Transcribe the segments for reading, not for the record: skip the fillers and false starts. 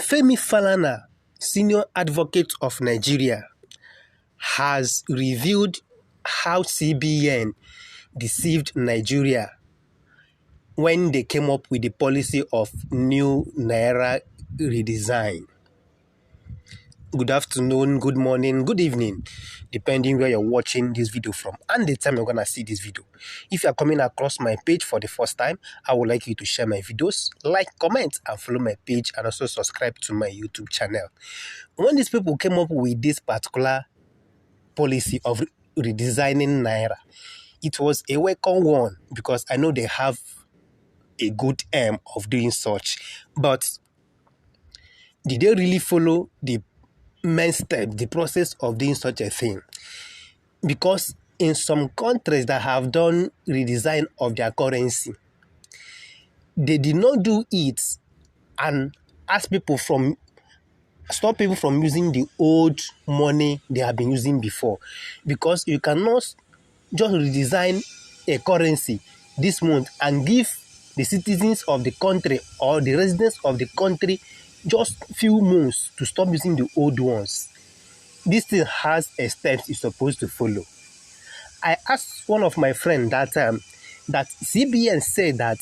Femi Falana, senior advocate of Nigeria, has revealed how CBN deceived Nigeria when they came up with the policy of new Naira redesign. Good afternoon, good morning, good evening, depending where you're watching this video from and the time you're going to see this video. If you're coming across my page for the first time, I would like you to share my videos, like, comment, and follow my page, and also subscribe to my YouTube channel. When these people came up with this particular policy of redesigning Naira, it was a welcome one because I know they have a good aim of doing such. But did they really follow the main step, the process of doing such a thing? Because in some countries that have done redesign of their currency, they did not do it and stop people from using the old money they have been using before. Because you cannot just redesign a currency this month and give the citizens of the country or the residents of the country just few months to stop using the old ones. This thing has a step it's supposed to follow. I asked one of my friends that that CBN said that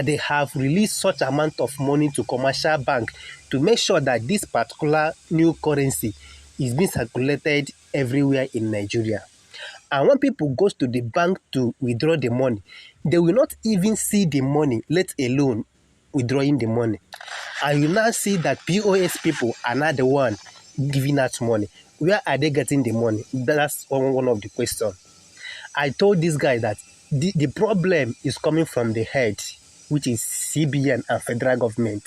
they have released such amount of money to commercial bank to make sure that this particular new currency is being circulated everywhere in Nigeria. And when people go to the bank to withdraw the money, they will not even see the money, let alone withdrawing the money. And you now see that POS people are not the one giving out money. Where are they getting the money? That's one of the questions. I told this guy that the problem is coming from the head, which is CBN and federal government.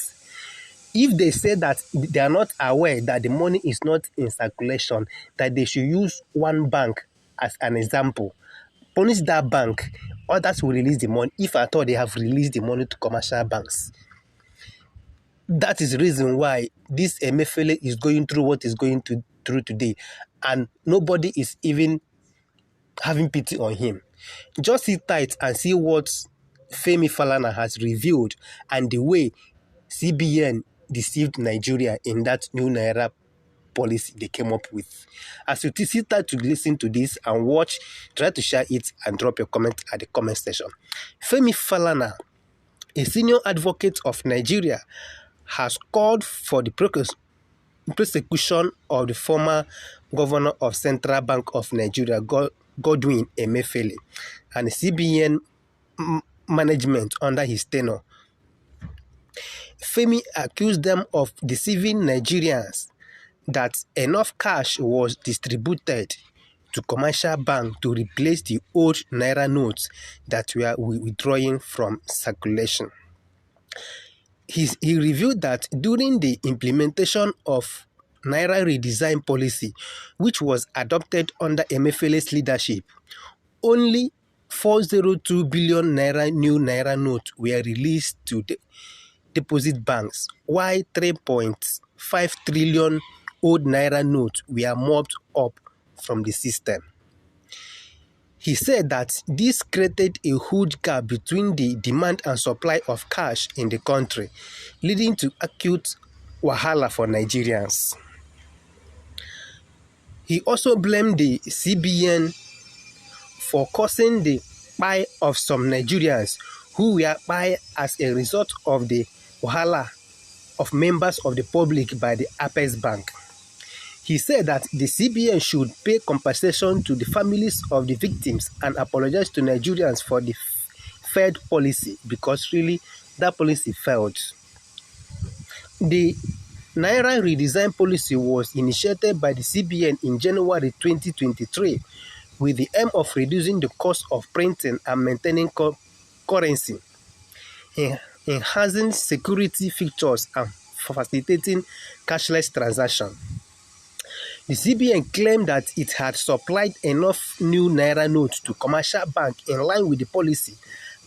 If they say that they are not aware that the money is not in circulation, that they should use one bank as an example, punish that bank, others will release the money if at all they have released the money to commercial banks. That is the reason why this m0p is going through what is going through today, and nobody is even having pity on him. Just sit tight and see what Femi Falana has revealed and the way CBN deceived Nigeria in that new Naira policy they came up with. As you sit tight to listen to this and watch, try to share it and drop your comment at the comment section. Femi Falana, a senior advocate of Nigeria, has called for the prosecution of the former governor of Central Bank of Nigeria, Godwin Emefiele, and the CBN management under his tenure. Femi accused them of deceiving Nigerians that enough cash was distributed to commercial banks to replace the old Naira notes that were withdrawing from circulation. He revealed that during the implementation of Naira redesign policy, which was adopted under Emefiele's leadership, only 402 billion Naira new Naira notes were released to the deposit banks, while 3.5 trillion old Naira notes were mopped up from the system. He said that this created a huge gap between the demand and supply of cash in the country, leading to acute wahala for Nigerians. He also blamed the CBN for causing the buy of some Nigerians who were buy as a result of the wahala of members of the public by the Apex Bank. He said that the CBN should pay compensation to the families of the victims and apologize to Nigerians for the failed policy, because really that policy failed. The Naira redesign policy was initiated by the CBN in January 2023 with the aim of reducing the cost of printing and maintaining currency, enhancing security features, and facilitating cashless transactions. The CBN claimed that it had supplied enough new Naira notes to commercial banks in line with the policy,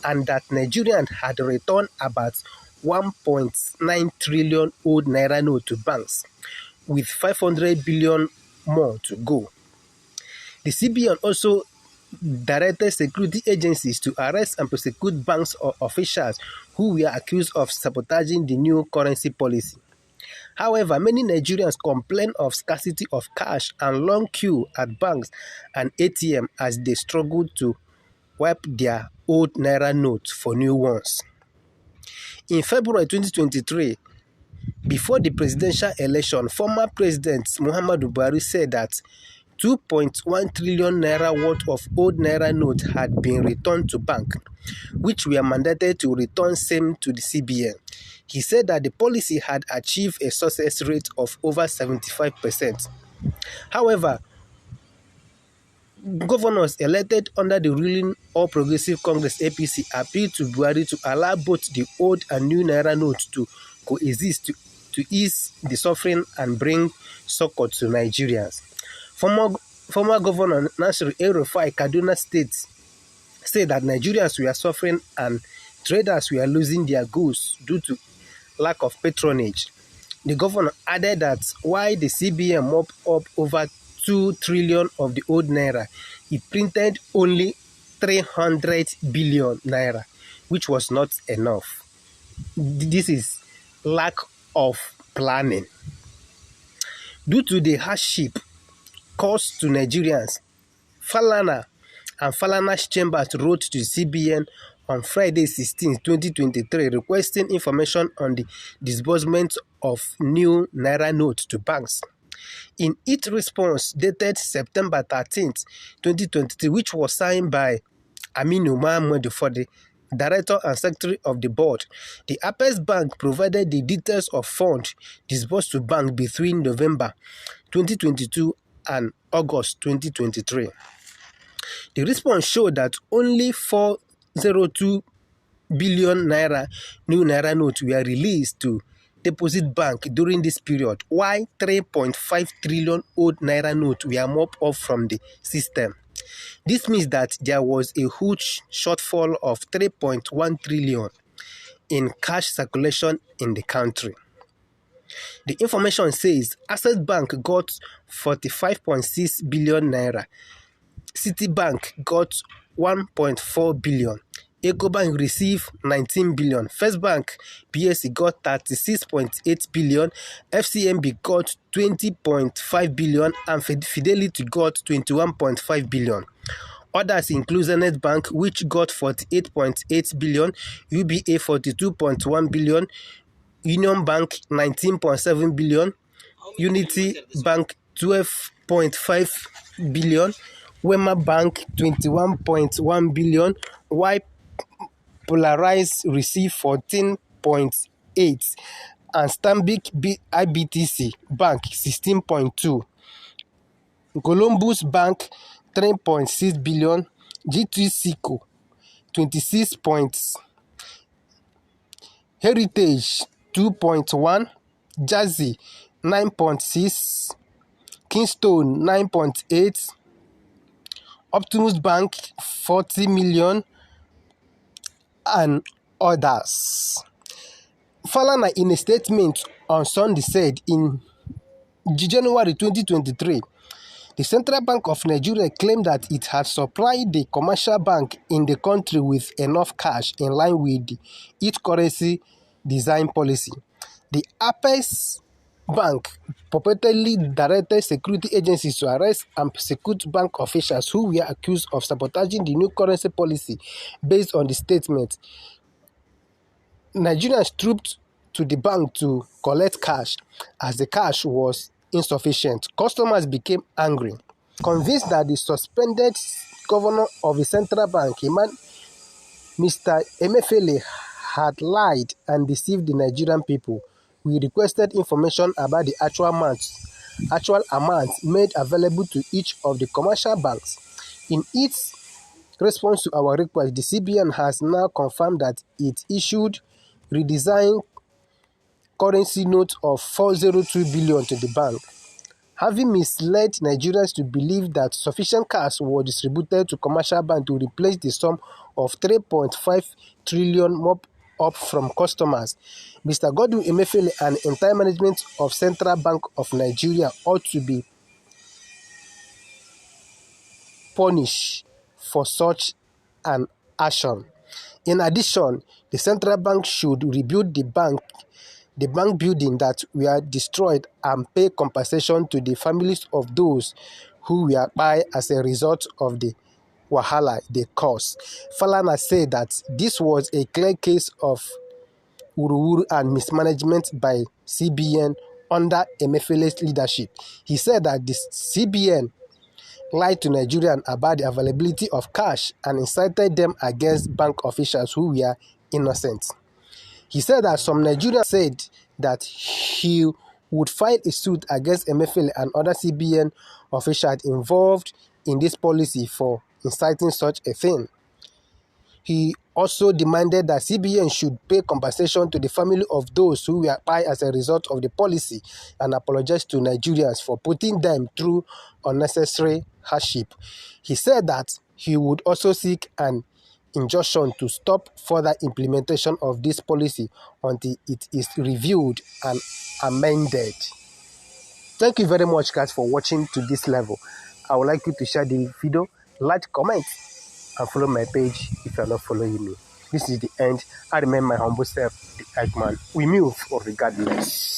and that Nigerians had returned about 1.9 trillion old Naira notes to banks, with 500 billion more to go. The CBN also directed security agencies to arrest and prosecute banks or officials who were accused of sabotaging the new currency policy. However, many Nigerians complain of scarcity of cash and long queue at banks and ATM as they struggle to wipe their old Naira notes for new ones. In February 2023, before the presidential election, former President Muhammadu Buhari said that 2.1 trillion naira worth of old naira notes had been returned to bank, which were mandated to return same to the CBN. He said that the policy had achieved a success rate of over 75%. However, governors elected under the ruling All Progressive Congress APC appealed to Buhari to allow both the old and new naira notes to coexist to ease the suffering and bring succor to Nigerians. Former Governor Nasir El-Rufai Kaduna State said that Nigerians were suffering and traders were losing their goods due to lack of patronage. The governor added that while the CBN mopped up over 2 trillion of the old naira, it printed only 300 billion naira, which was not enough. This is lack of planning. Due to the hardship caused to Nigerians, Falana and Falana's chambers wrote to CBN on Friday 16, 2023, requesting information on the disbursement of new naira notes to banks. In its response dated September 13, 2023, which was signed by Aminu Mohammed for the Director and Secretary of the Board, the Apex Bank provided the details of funds disbursed to bank between November 2022 and August 2023. The response showed that only 402 billion naira new naira notes were released to deposit bank during this period, while 3.5 trillion old naira notes were mopped up from the system. This means that there was a huge shortfall of 3.1 trillion in cash circulation in the country. The information says Access Bank got 45.6 billion naira, Citibank got 1.4 billion, Ecobank received 19 billion, First Bank PSE got 36.8 billion, FCMB got 20.5 billion, and Fidelity got 21.5 billion. Others include Zenith Bank, which got 48.8 billion, UBA 42.1 billion, Union Bank 19.7 billion, Unity Bank 12.5 billion, Wema Bank 21.1 billion, while Polarized received 14.8, and Stanbic IBTC Bank 16.2. Columbus Bank 3.6 billion, G2 Sico 26. Heritage 2.1, Jazzy 9.6, Keystone 9.8, Optimus Bank 40 million, and others. Falana, in a statement on Sunday, said in January 2023, the Central Bank of Nigeria claimed that it had supplied the commercial bank in the country with enough cash in line with its currency design policy. The Apex Bank purportedly directed security agencies to arrest and prosecute bank officials who were accused of sabotaging the new currency policy. Based on the statement, Nigerians trooped to the bank to collect cash. As the cash was insufficient, customers became angry. Convinced that the suspended governor of the central bank, Mr. Emefiele, had lied and deceived the Nigerian people, we requested information about the actual amount made available to each of the commercial banks. In its response to our request, the CBN has now confirmed that it issued redesigned currency notes of 402 billion to the bank, having misled Nigerians to believe that sufficient cash was distributed to commercial banks to replace the sum of 3.5 trillion mopped up from customers. Mr. Godwin Emefiele and entire management of Central Bank of Nigeria ought to be punished for such an action. In addition, the central bank should rebuild the bank the bank building that were destroyed and pay compensation to the families of those who were kpai as a result of the wahala they caused. Falana said that this was a clear case of wuru and mismanagement by CBN under Emefiele's leadership. He said that the CBN lied to Nigerians about the availability of cash and incited them against bank officials who were innocent. He said that some Nigerians said that he would file a suit against Emefiele and other CBN officials involved in this policy for inciting such a thing. He also demanded that CBN should pay compensation to the family of those who were kpai as a result of the policy and apologize to Nigerians for putting them through unnecessary hardship. He said that he would also seek an injunction to stop further implementation of this policy until it is reviewed and amended. Thank you very much, guys, for watching to this level. I would like you to share the video, like, comment, and follow my page if you are not following me. This is the end. I remain my humble self, the Eggman. We move regardless.